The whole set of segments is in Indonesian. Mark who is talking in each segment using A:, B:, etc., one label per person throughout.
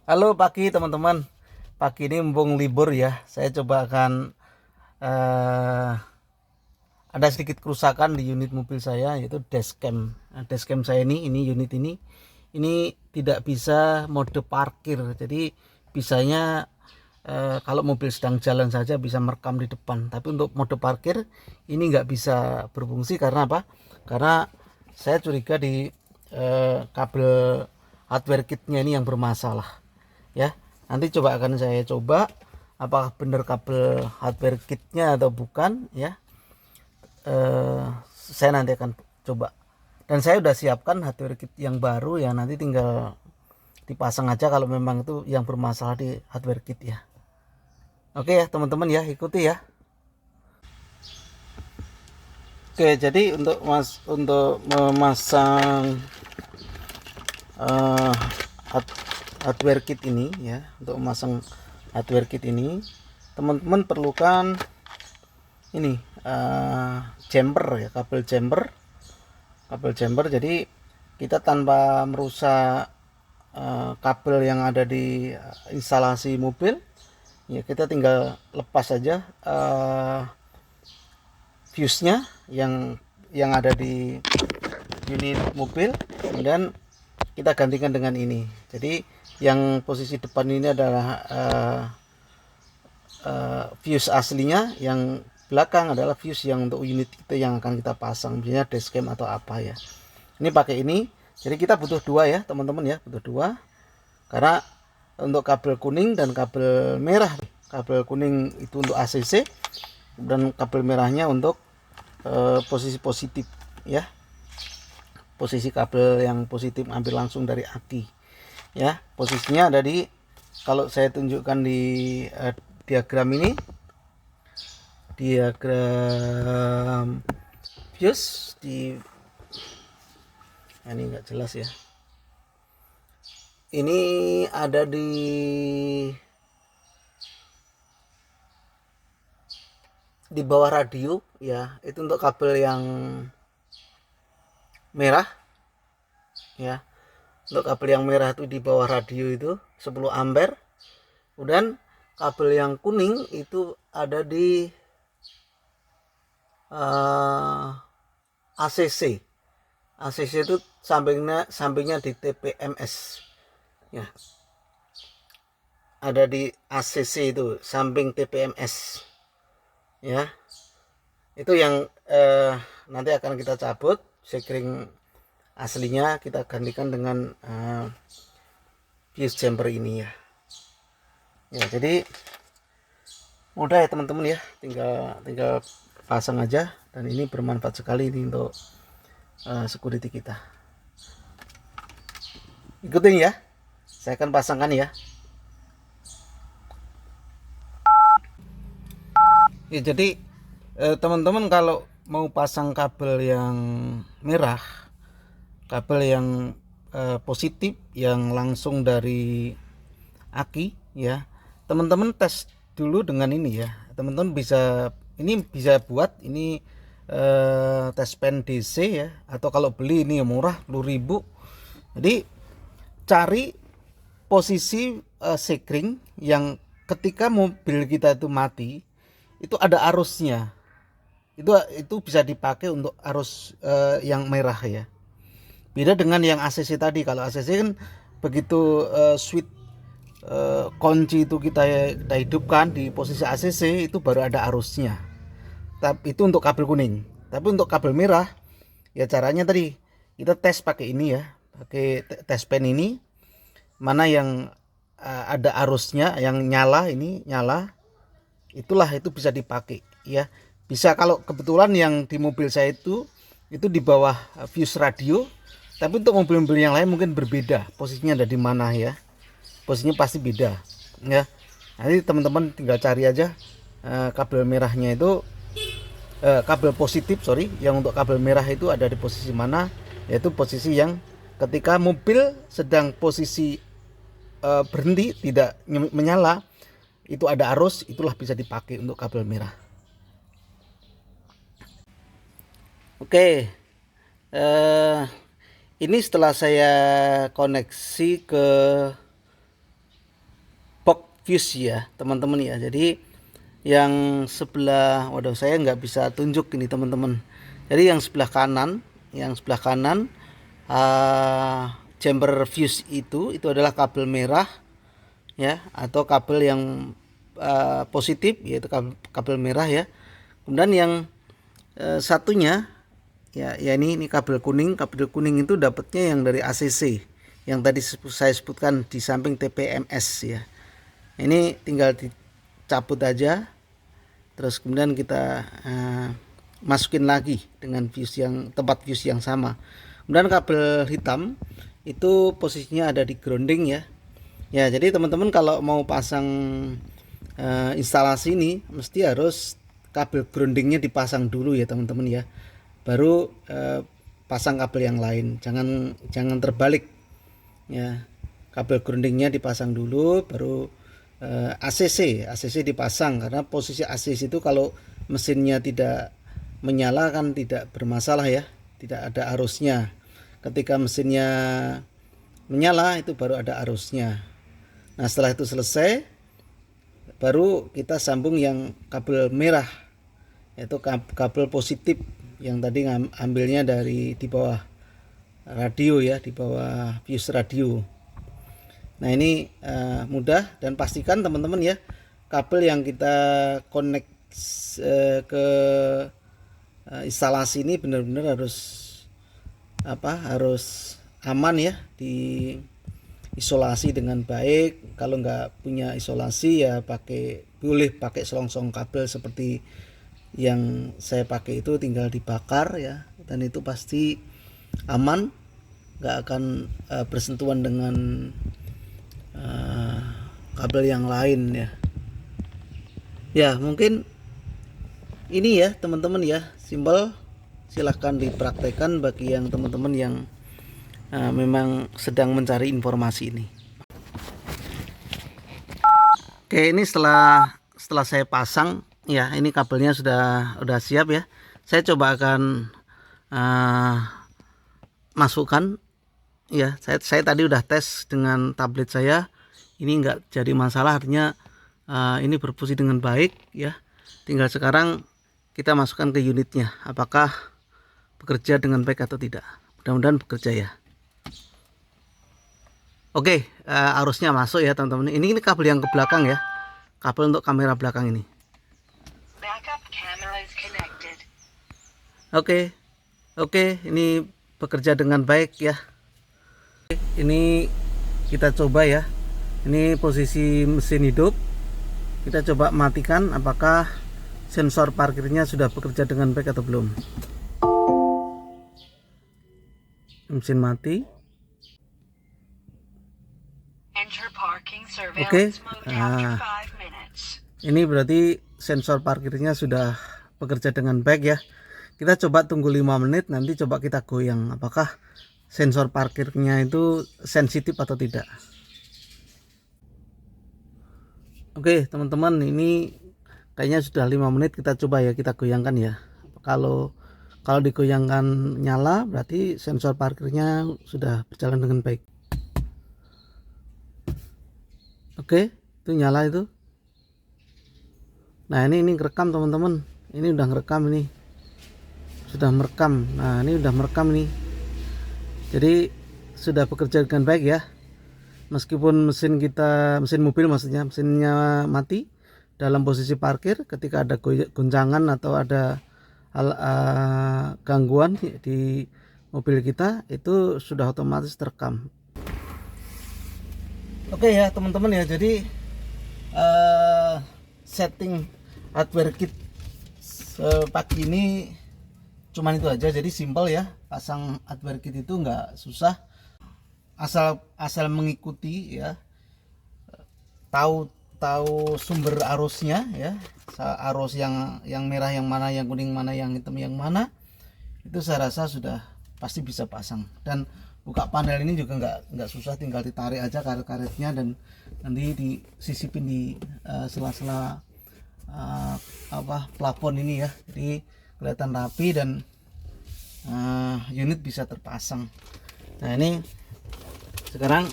A: Halo pagi teman-teman. Pagi ini mumpung libur ya, saya coba akan ada sedikit kerusakan di unit mobil saya, yaitu dashcam. Nah, dashcam saya ini unit ini tidak bisa mode parkir. Jadi bisanya kalau mobil sedang jalan saja bisa merekam di depan. Tapi untuk mode parkir ini nggak bisa berfungsi karena apa? Karena saya curiga di kabel hardware kitnya ini yang bermasalah. Ya, nanti akan saya coba apakah benar kabel hardware kitnya atau bukan ya. Saya nanti akan coba, dan saya udah siapkan hardware kit yang baru ya, nanti tinggal dipasang aja kalau memang itu yang bermasalah di hardware kit ya. Oke ya teman-teman ya, ikuti ya. Oke, jadi untuk memasang uh, hardware kit ini ya, untuk memasang hardware kit ini teman-teman perlukan ini chamber ya, kabel chamber. Jadi kita tanpa merusak kabel yang ada di instalasi mobil ya, kita tinggal lepas saja fuse-nya yang ada di unit mobil, kemudian kita gantikan dengan ini. Jadi yang posisi depan ini adalah fuse aslinya, yang belakang adalah fuse yang untuk unit kita yang akan kita pasang, misalnya dashcam atau apa ya. Ini pakai ini, jadi kita butuh dua ya teman-teman ya, butuh dua karena untuk kabel kuning dan kabel merah. Kabel kuning itu untuk ACC dan kabel merahnya untuk posisi positif ya, posisi kabel yang positif ambil langsung dari aki ya. Posisinya ada di, kalau saya tunjukkan di diagram ini, diagram fuse di ini nggak jelas ya, ini ada di bawah radio ya. Itu untuk kabel yang merah ya, untuk kabel yang merah itu di bawah radio itu 10 ampere. Kemudian kabel yang kuning itu ada di ACC. ACC itu sampingnya di TPMS ya, ada di ACC itu samping TPMS ya. Itu yang nanti akan kita cabut sekring aslinya, kita gantikan dengan fuse chamber ini ya. Ya, jadi mudah ya teman-teman ya, tinggal pasang aja, dan ini bermanfaat sekali ini untuk security kita. Ikutin ya, saya akan pasangkan ya. Ya, jadi teman-teman kalau mau pasang kabel yang merah, kabel yang positif yang langsung dari aki ya, teman-teman tes dulu dengan ini ya. Teman-teman bisa buat ini tes pen DC ya, atau kalau beli ini ya murah 10.000. Jadi cari posisi sekring yang ketika mobil kita itu mati itu ada arusnya. Itu bisa dipakai untuk arus yang merah ya. Beda dengan yang ACC tadi. Kalau ACC kan begitu switch kunci itu kita hidupkan di posisi ACC, itu baru ada arusnya. Tapi itu untuk kabel kuning. Tapi untuk kabel merah ya caranya tadi kita tes pakai ini ya, pakai tes pen ini, mana yang ada arusnya, yang nyala, itu bisa dipakai ya. Bisa kalau kebetulan yang di mobil saya itu di bawah fuse radio, tapi untuk mobil-mobil yang lain mungkin berbeda posisinya, ada di mana ya, posisinya pasti beda ya. Nanti teman-teman tinggal cari aja kabel merahnya itu, kabel positif yang untuk kabel merah itu ada di posisi mana, yaitu posisi yang ketika mobil sedang posisi berhenti tidak menyala, itu ada arus, itulah bisa dipakai untuk kabel merah. Oke, ini setelah saya koneksi ke fuse ya teman-teman ya. Jadi yang sebelah, waduh saya nggak bisa tunjuk ini teman-teman. Jadi yang sebelah kanan chamber fuse itu adalah kabel merah ya, atau kabel yang positif, yaitu kabel merah ya. Kemudian yang satunya ya ini kabel kuning. Kabel kuning itu dapatnya yang dari ACC yang tadi saya sebutkan di samping TPMS ya. Ini tinggal dicabut aja, terus kemudian kita masukin lagi dengan fuse yang tempat fuse yang sama. Kemudian kabel hitam itu posisinya ada di grounding ya. Ya, jadi teman-teman kalau mau pasang instalasi ini mesti harus kabel groundingnya dipasang dulu ya teman-teman ya. Baru pasang kabel yang lain. Jangan terbalik ya. Kabel groundingnya dipasang dulu, baru ACC dipasang, karena posisi ACC itu kalau mesinnya tidak menyala kan tidak bermasalah ya, tidak ada arusnya. Ketika mesinnya menyala itu baru ada arusnya. Nah setelah itu selesai, baru kita sambung yang kabel merah, yaitu kabel positif yang tadi ambilnya dari di bawah radio ya, di bawah fuse radio. Nah ini mudah, dan pastikan teman-teman ya, kabel yang kita connect ke instalasi ini benar-benar harus aman ya, diisolasi dengan baik. Kalau nggak punya isolasi ya boleh pakai selongsong kabel seperti yang saya pakai itu, tinggal dibakar ya, dan itu pasti aman, nggak akan bersentuhan dengan kabel yang lain ya. Ya mungkin ini ya teman-teman ya, simpel. Silahkan dipraktekkan bagi yang teman-teman yang memang sedang mencari informasi ini. Oke, ini setelah saya pasang ya, ini kabelnya sudah siap ya. Saya coba akan masukkan ya. Saya tadi udah tes dengan tablet saya, ini nggak jadi masalah, artinya ini berfungsi dengan baik ya. Tinggal sekarang kita masukkan ke unitnya, apakah bekerja dengan baik atau tidak. Mudah-mudahan bekerja ya. Oke, arusnya masuk ya teman-teman. Ini kabel yang ke belakang ya, kabel untuk kamera belakang ini. Oke, ini bekerja dengan baik ya. Ini kita coba ya. Ini posisi mesin hidup. Kita coba matikan, apakah sensor parkirnya sudah bekerja dengan baik atau belum. Mesin mati. Oke. Nah, ini berarti sensor parkirnya sudah bekerja dengan baik ya. Kita coba tunggu 5 menit, nanti coba kita goyang apakah sensor parkirnya itu sensitif atau tidak. Oke teman-teman, ini kayaknya sudah 5 menit, kita coba ya, kita goyangkan ya. Kalau digoyangkan nyala, berarti sensor parkirnya sudah berjalan dengan baik. Oke, itu nyala itu. Nah ini ngerekam teman-teman, ini udah ngerekam, ini sudah merekam. Nah ini udah merekam nih, jadi sudah bekerja dengan baik ya. Meskipun mesin mobil maksudnya, mesinnya mati dalam posisi parkir, ketika ada goncangan atau ada gangguan di mobil kita, itu sudah otomatis terekam. Oke ya teman-teman ya, jadi setting hardware kit pagi ini cuman itu aja. Jadi simpel ya, pasang hardware kit itu nggak susah, asal mengikuti ya, tahu sumber arusnya ya, arus yang merah yang mana, yang kuning mana, yang hitam yang mana, itu saya rasa sudah pasti bisa pasang. Dan buka panel ini juga nggak susah, tinggal ditarik aja karet-karetnya dan nanti disisipin di sela-sela plafon ini ya, jadi kelihatan rapi dan unit bisa terpasang. Nah ini sekarang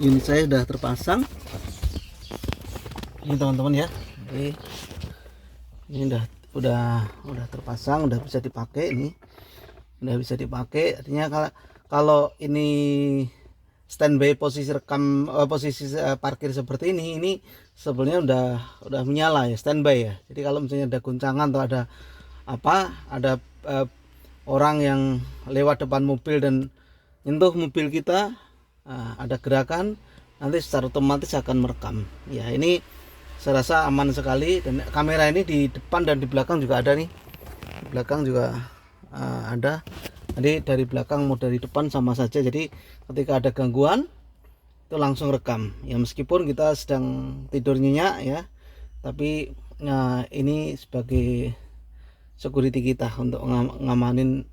A: unit saya sudah terpasang. Ini teman-teman ya. Jadi ini udah terpasang, udah bisa dipakai ini. Udah bisa dipakai. Artinya kalau ini standby posisi rekam posisi parkir seperti ini sebenarnya udah menyala ya, standby ya. Jadi kalau misalnya ada guncangan atau ada orang yang lewat depan mobil dan nyentuh mobil kita, ada gerakan, nanti secara otomatis akan merekam ya. Ini saya rasa aman sekali, dan kamera ini di depan dan di belakang juga ada nih. Di belakang juga ada. Jadi dari belakang mau dari depan sama saja. Jadi ketika ada gangguan itu langsung rekam ya, meskipun kita sedang tidur nyenyak ya, tapi ini sebagai security kita untuk ngamanin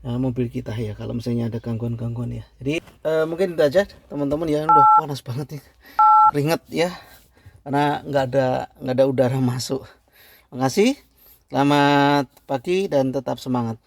A: mobil kita ya, kalau misalnya ada gangguan-gangguan ya. Jadi mungkin itu aja teman-teman ya. Udah panas banget nih, keringet ya, karena nggak ada udara masuk. Makasih, selamat pagi dan tetap semangat.